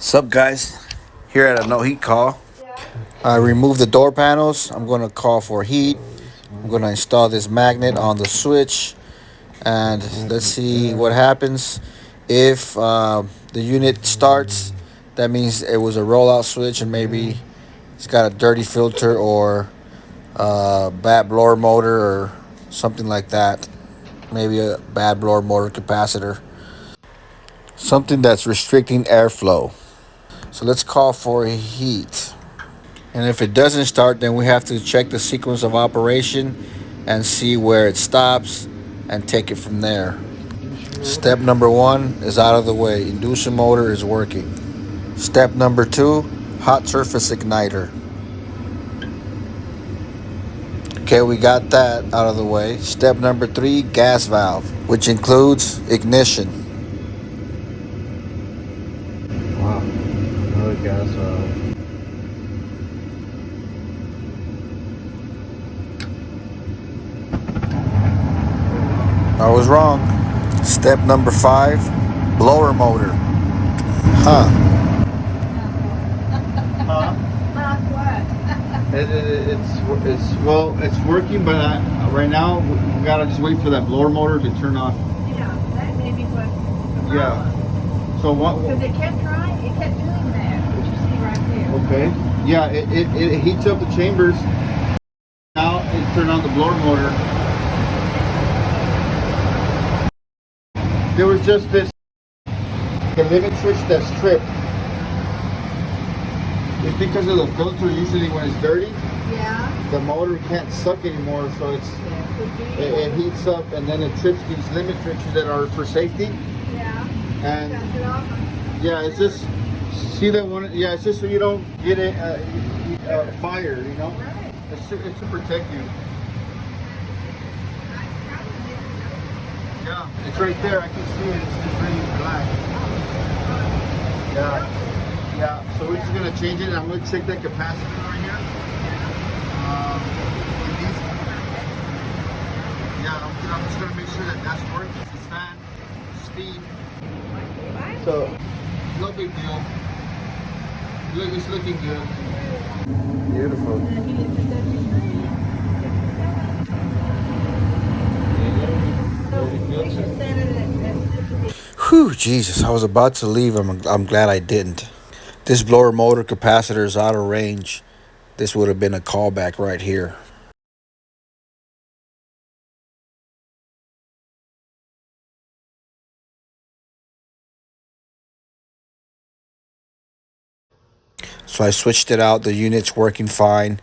Sup guys, here at a no heat call. I removed the door panels. I'm going to call for heat. I'm going to install this magnet on the switch and let's see what happens. If the unit starts, that means it was a rollout switch and maybe it's got a dirty filter or bad blower motor or something like that. Maybe a bad blower motor capacitor. Something that's restricting airflow. So let's call for heat. And if it doesn't start, then we have to check the sequence of operation and see where it stops and take it from there. Step number 1 is out of the way. Inducer motor is working. Step number 2, hot surface igniter. Okay, we got that out of the way. Step number 3, gas valve, which includes ignition. Wow, another gas valve. I was wrong. Step number 5, blower motor. Huh. Huh? It's working, but right now we gotta just wait for that blower motor to turn off. Yeah, that may be what the problem. Yeah. So what? Because it kept trying, it kept doing that, what you see right there. Okay. Yeah, it heats up the chambers. Now it turned on the blower motor. There was just the limit switch that's tripped. It's because of the filter. Usually when it's dirty, Yeah. the motor can't suck anymore, so Yeah, could be. it heats up and then it trips these limit switches that are for safety. Yeah. And Shut it off. yeah, it's just see that one. Yeah, it's just so you don't get it fired. You know, Right. it's to protect you. Yeah, it's right there. I can see it. It's just really black. Yeah. Yeah, so we're just gonna change it. I'm gonna check that capacitor right here. In these, yeah, I'm just gonna make sure that that's working. It's fan, steam. So, no big deal. Look, it's looking good. Beautiful. Whew, Jesus, I was about to leave. I'm glad I didn't. This blower motor capacitor is out of range. This would have been a callback right here. So I switched it out. The unit's working fine.